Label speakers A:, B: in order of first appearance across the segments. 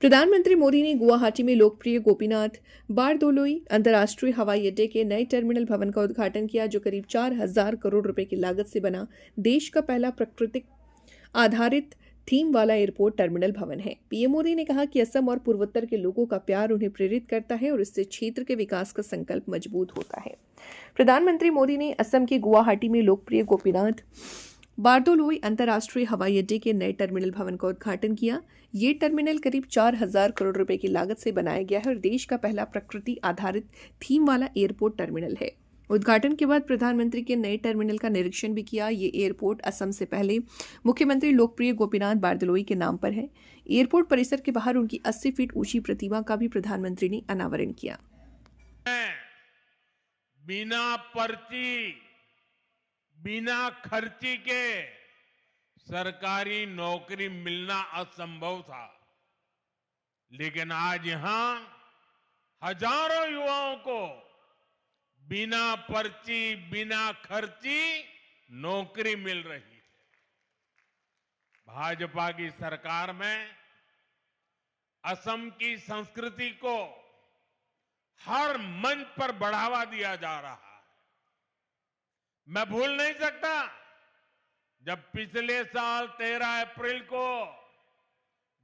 A: प्रधानमंत्री मोदी ने गुवाहाटी में लोकप्रिय गोपीनाथ बारदोलोई अंतर्राष्ट्रीय हवाई अड्डे के नए टर्मिनल भवन का उद्घाटन किया, जो करीब 4,000 करोड़ रुपए की लागत से बना देश का पहला प्राकृतिक आधारित थीम वाला एयरपोर्ट टर्मिनल भवन है। पीएम मोदी ने कहा कि असम और पूर्वोत्तर के लोगों का प्यार उन्हें प्रेरित करता है और इससे क्षेत्र के विकास का संकल्प मजबूत होता है। प्रधानमंत्री मोदी ने असम के गुवाहाटी में लोकप्रिय गोपीनाथ बारदोलोई अंतर्राष्ट्रीय हवाई अड्डे के नए टर्मिनल भवन का उद्घाटन किया। ये टर्मिनल करीब 4,000 करोड़ रुपए की लागत से बनाया गया है और देश का पहला प्रकृति आधारित थीम वाला एयरपोर्ट टर्मिनल है। उद्घाटन के बाद प्रधानमंत्री के नए टर्मिनल का निरीक्षण भी किया। ये एयरपोर्ट असम से पहले मुख्यमंत्री लोकप्रिय गोपीनाथ बारदोलोई के नाम पर है। एयरपोर्ट परिसर के बाहर उनकी 80 फीट ऊंची प्रतिमा का भी प्रधानमंत्री ने अनावरण किया।
B: बिना पर्ची, बिना खर्ची के सरकारी नौकरी मिलना असंभव था, लेकिन आज यहां हजारों युवाओं को बिना पर्ची, बिना खर्ची नौकरी मिल रही है। भाजपा की सरकार में असम की संस्कृति को हर मंच पर बढ़ावा दिया जा रहा है। मैं भूल नहीं सकता जब पिछले साल 13 अप्रैल को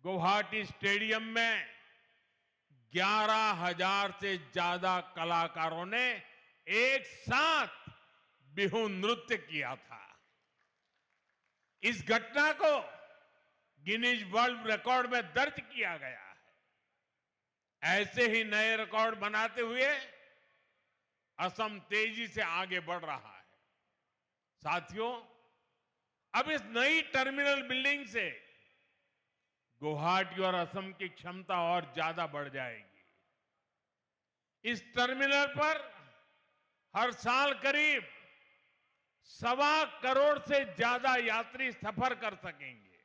B: गुवाहाटी स्टेडियम में 11,000 से ज्यादा कलाकारों ने एक साथ बिहू नृत्य किया था। इस घटना को गिनीज वर्ल्ड रिकॉर्ड में दर्ज किया गया है। ऐसे ही नए रिकॉर्ड बनाते हुए असम तेजी से आगे बढ़ रहा है। साथियों, अब इस नई टर्मिनल बिल्डिंग से गुवाहाटी और असम की क्षमता और ज्यादा बढ़ जाएगी। इस टर्मिनल पर हर साल करीब 1.25 करोड़ से ज्यादा यात्री सफर कर सकेंगे,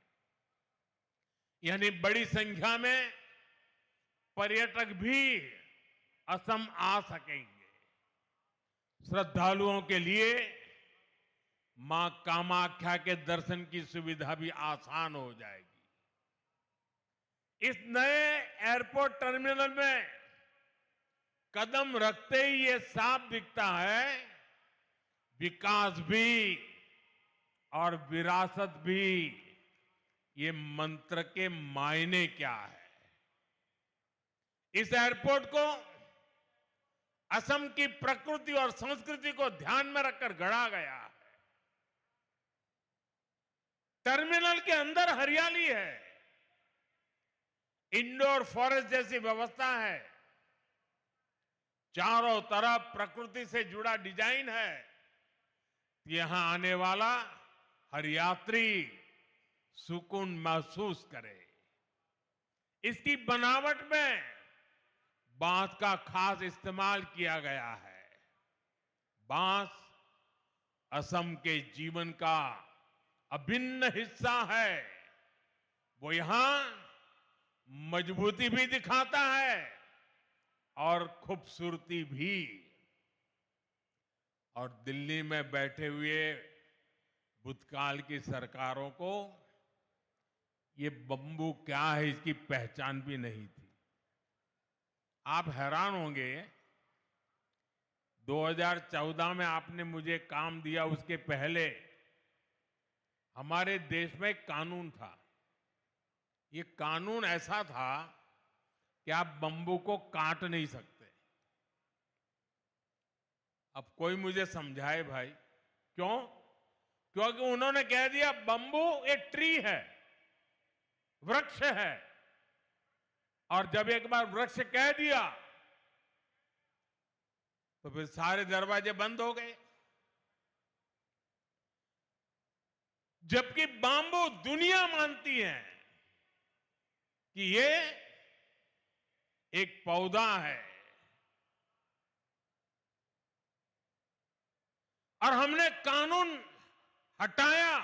B: यानी बड़ी संख्या में पर्यटक भी असम आ सकेंगे। श्रद्धालुओं के लिए मां कामाख्या के दर्शन की सुविधा भी आसान हो जाएगी। इस नए एयरपोर्ट टर्मिनल में कदम रखते ही ये साफ दिखता है, विकास भी और विरासत भी, ये मंत्र के मायने क्या है। इस एयरपोर्ट को असम की प्रकृति और संस्कृति को ध्यान में रखकर गढ़ा गया है। टर्मिनल के अंदर हरियाली है, इंडोर फॉरेस्ट जैसी व्यवस्था है, चारों तरफ प्रकृति से जुड़ा डिजाइन है। यहां आने वाला हर यात्री सुकून महसूस करे। इसकी बनावट में बांस का खास इस्तेमाल किया गया है। बांस असम के जीवन का अभिन्न हिस्सा है। वो यहां मजबूती भी दिखाता है और खूबसूरती भी। और दिल्ली में बैठे हुए भूतकाल की सरकारों को ये बम्बू क्या है इसकी पहचान भी नहीं थी। आप हैरान होंगे, 2014 में आपने मुझे काम दिया, उसके पहले हमारे देश में एक कानून था। ये कानून ऐसा था कि आप बम्बू को काट नहीं सकते। अब कोई मुझे समझाए भाई, क्यों? क्योंकि उन्होंने कह दिया बम्बू एक ट्री है, वृक्ष है, और जब एक बार वृक्ष कह दिया तो फिर सारे दरवाजे बंद हो गए। जबकि बाम्बू दुनिया मानती है कि ये एक पौधा है, और हमने कानून हटाया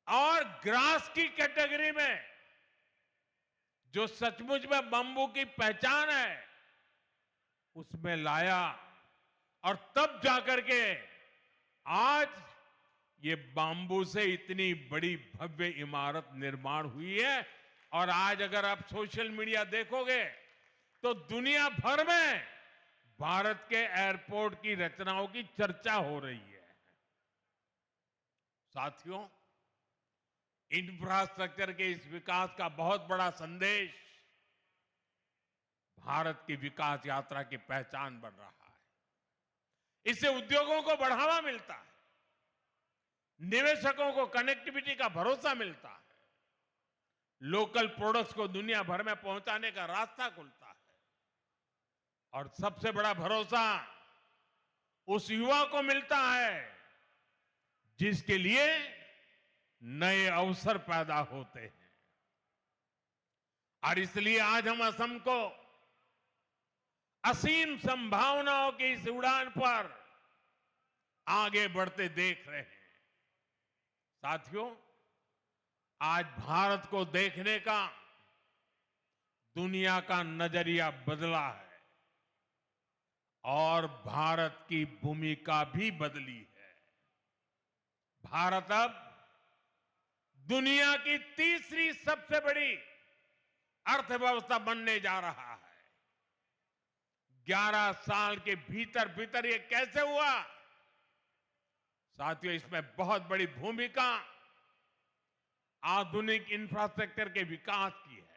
B: और ग्रास की कैटेगरी में जो सचमुच में बम्बू की पहचान है उसमें लाया, और तब जाकर के आज ये बाम्बू से इतनी बड़ी भव्य इमारत निर्माण हुई है और आज अगर आप सोशल मीडिया देखोगे तो दुनिया भर में भारत के एयरपोर्ट की रचनाओं की चर्चा हो रही है। साथियों, इंफ्रास्ट्रक्चर के इस विकास का बहुत बड़ा संदेश भारत की विकास यात्रा की पहचान बन रहा है। इससे उद्योगों को बढ़ावा मिलता है, निवेशकों को कनेक्टिविटी का भरोसा मिलता है, लोकल प्रोडक्ट्स को दुनिया भर में पहुंचाने का रास्ता खुलता है और सबसे बड़ा भरोसा उस युवा को मिलता है जिसके लिए नए अवसर पैदा होते हैं। और इसलिए आज हम असम को असीम संभावनाओं की इस उड़ान पर आगे बढ़ते देख रहे हैं। साथियों, आज भारत को देखने का दुनिया का नजरिया बदला है और भारत की भूमिका भी बदली है। भारत अब दुनिया की तीसरी सबसे बड़ी अर्थव्यवस्था बनने जा रहा है। 11 साल के भीतर भीतर ये कैसे हुआ? साथियों, इसमें बहुत बड़ी भूमिका आधुनिक इंफ्रास्ट्रक्चर के विकास की है।